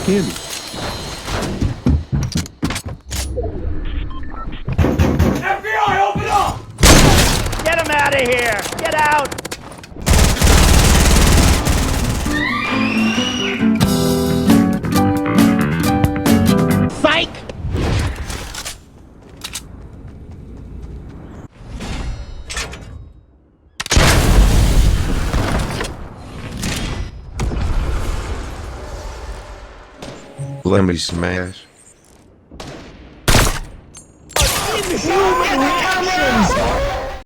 candy. FBI, open up! Get him out of here! Get out! Psych! Let me smash. Human reactions!